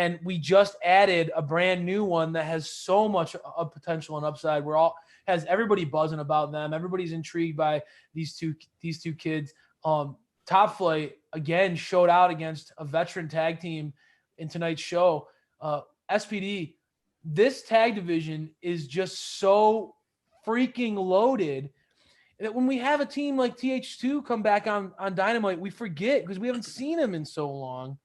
And we just added a brand new one that has so much of potential and upside. Has everybody buzzing about them. Everybody's intrigued by these two kids. Top Flight again showed out against a veteran tag team in tonight's show. SPD, this tag division is just so freaking loaded that when we have a team like TH2 come back on Dynamite, we forget, because we haven't seen them in so long.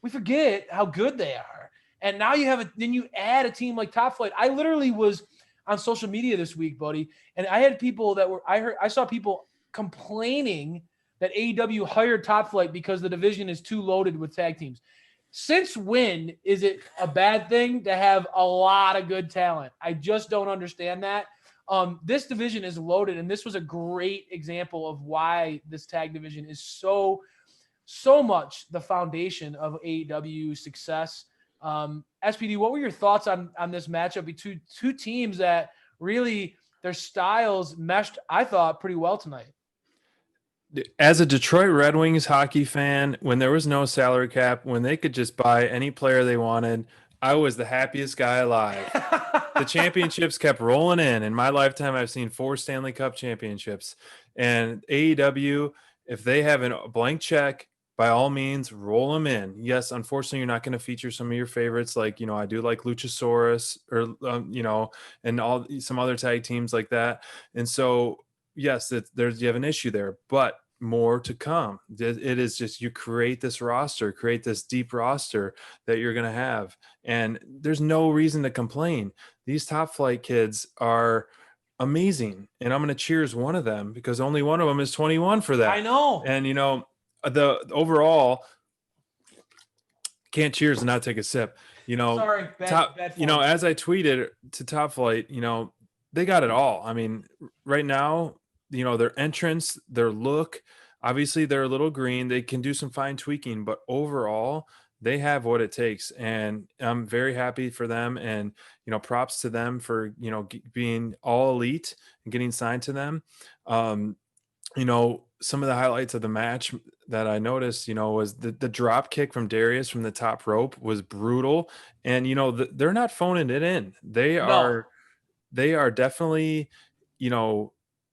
We forget how good they are. And now then you add a team like Top Flight. I literally was on social media this week, buddy, and I had people I saw people complaining that AEW hired Top Flight because the division is too loaded with tag teams. Since when is it a bad thing to have a lot of good talent? I just don't understand that. This division is loaded, and this was a great example of why this tag division is so much the foundation of AEW success. SPD, what were your thoughts on this matchup between two teams that really their styles meshed, I thought, pretty well tonight? As a Detroit Red Wings hockey fan, when there was no salary cap, when they could just buy any player they wanted, I was the happiest guy alive. The championships kept rolling in. In my lifetime, I've seen 4 Stanley Cup championships. And AEW, if they have a blank check, by all means, roll them in. Yes, unfortunately, you're not going to feature some of your favorites. Like, I do like Luchasaurus or, and some other tag teams like that. And so, yes, you have an issue there, but more to come. It is just, you create this deep roster that you're going to have. And there's no reason to complain. These Top Flight kids are amazing. And I'm going to cheers one of them because only one of them is 21 for that. I know. And, the overall, can't cheers and not take a sip. Sorry, bad form. As I tweeted to Top Flight, they got it all. I mean, right now, their entrance, their look, obviously they're a little green. They can do some fine tweaking, but overall, they have what it takes. And I'm very happy for them. And, props to them for, being all elite and getting signed to them. Some of the highlights of the match that I noticed, was the drop kick from Darius from the top rope was brutal. And, they're not phoning it in. They are definitely,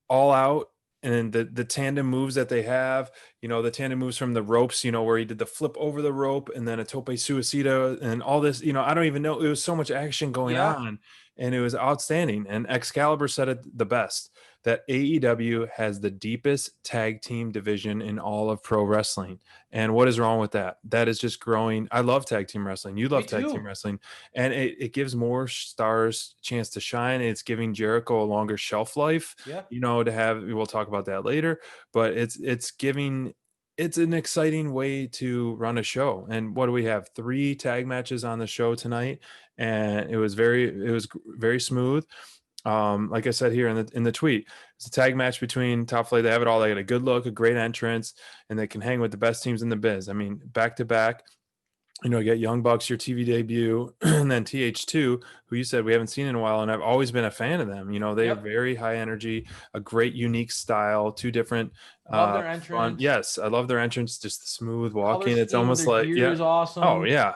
all out. And the tandem moves that they have, the tandem moves from the ropes, where he did the flip over the rope and then a tope suicida and all this, I don't even know. It was so much action going on, and it was outstanding. And Excalibur said it the best, that AEW has the deepest tag team division in all of pro wrestling. And what is wrong with that? That is just growing. I love tag team wrestling. You love tag team wrestling. And it gives more stars a chance to shine. It's giving Jericho a longer shelf life, to have, we'll talk about that later, but it's an exciting way to run a show. And what do we have? 3 tag matches on the show tonight. And it was very smooth. Like I said here in the tweet, it's a tag match between Top Flight. They have it all. They got a good look, a great entrance, and they can hang with the best teams in the biz. I mean, back to back, you get Young Bucks, your TV debut, and then TH2, who you said we haven't seen in a while. And I've always been a fan of them. They have very high energy, a great, unique style, 2 different. Love their entrance. Yes, I love their entrance. Just the smooth walking. It's almost like, is awesome. Oh yeah.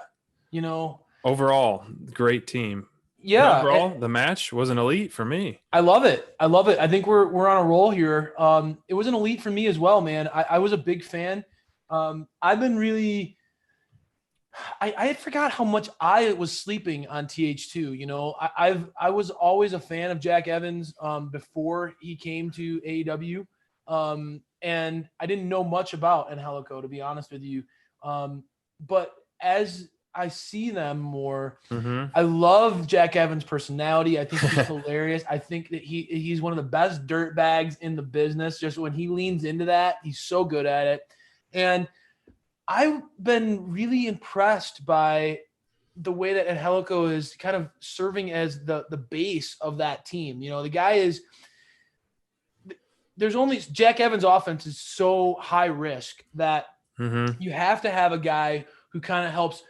Overall, great team. Yeah. Overall, the match was an elite for me. I love it. I think we're on a roll here. It was an elite for me as well, man. I was a big fan. I've been really. I forgot how much I was sleeping on TH2. I was always a fan of Jack Evans before he came to AEW, and I didn't know much about Angelico, to be honest with you. But as I see them more, I love Jack Evans' personality. I think he's hilarious. I think that he's one of the best dirt bags in the business. Just when he leans into that, he's so good at it. And I've been really impressed by the way that Angelico is kind of serving as the base of that team. The guy is – there's only – Jack Evans' offense is so high risk that you have to have a guy who kind of helps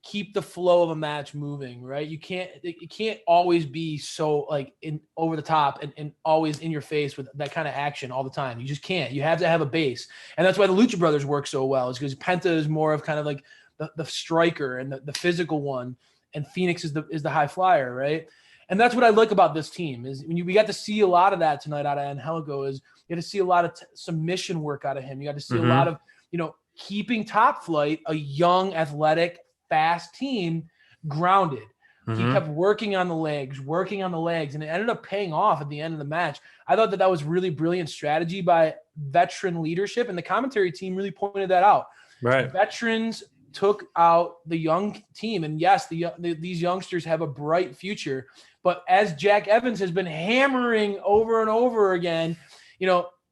keep the flow of a match moving, right? It can't always be so like in over the top and always in your face with that kind of action all the time. You just can't. You have to have a base. And that's why the Lucha Brothers work so well, is because Penta is more of kind of like the striker and the physical one, and Phoenix is the high flyer, right? And that's what I like about this team is we got to see a lot of that tonight out of Angelico. Is you got to see a lot of submission work out of him. You got to see a lot of keeping Top Flight, a young, athletic, fast team, grounded. He kept working on the legs, and it ended up paying off at the end of the match. I thought that was really brilliant strategy by veteran leadership, and the commentary team really pointed that out. Right. Veterans took out the young team, and yes, these youngsters have a bright future. But as Jack Evans has been hammering over and over again,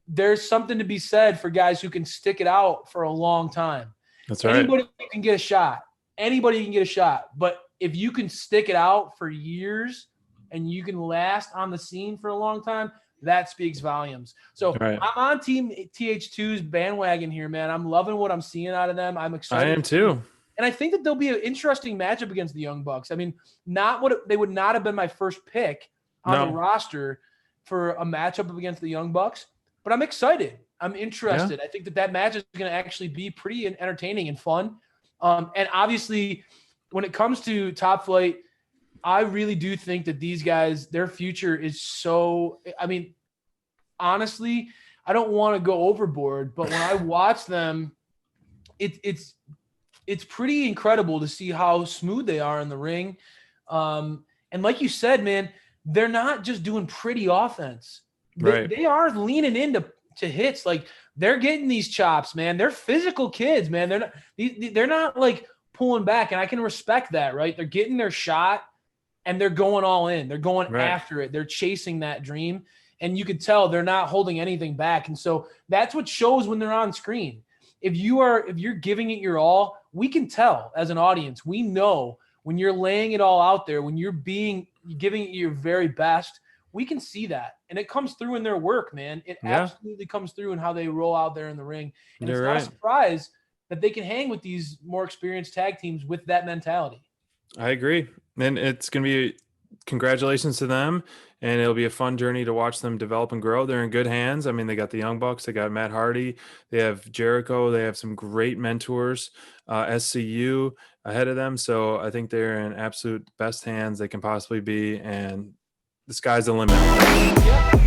there's something to be said for guys who can stick it out for a long time. That's right. Anybody can get a shot. Anybody can get a shot, but if you can stick it out for years and you can last on the scene for a long time, that speaks volumes. So I'm on Team TH2's bandwagon here, man. I'm loving what I'm seeing out of them. I'm excited. I am too. And I think that there'll be an interesting matchup against the Young Bucks. I mean, they would not have been my first pick on the roster for a matchup against the Young Bucks, but I'm excited. I'm interested. I think that match is going to actually be pretty entertaining and fun. And obviously, when it comes to Top Flight, I really do think that these guys, their future is so – I mean, honestly, I don't want to go overboard, but when I watch them, it's pretty incredible to see how smooth they are in the ring. And like you said, man, they're not just doing pretty offense. They are leaning into hits. Like, they're getting these chops, man. They're physical kids, man. They're not like – pulling back, and I can respect that, right? They're getting their shot and they're going all in. They're going after it. They're chasing that dream, and you could tell they're not holding anything back. And so that's what shows when they're on screen. If you're giving it your all, we can tell as an audience. We know when you're laying it all out there, when you're giving it your very best. We can see that, and it comes through in their work, man. It absolutely comes through in how they roll out there in the ring. And it's not a surprise that they can hang with these more experienced tag teams with that mentality. I agree. And it's going to be congratulations to them, and it'll be a fun journey to watch them develop and grow. They're in good hands. I mean, they got the Young Bucks, they got Matt Hardy, they have Jericho, they have some great mentors, SCU ahead of them. So I think they're in absolute best hands they can possibly be, and the sky's the limit. Yep.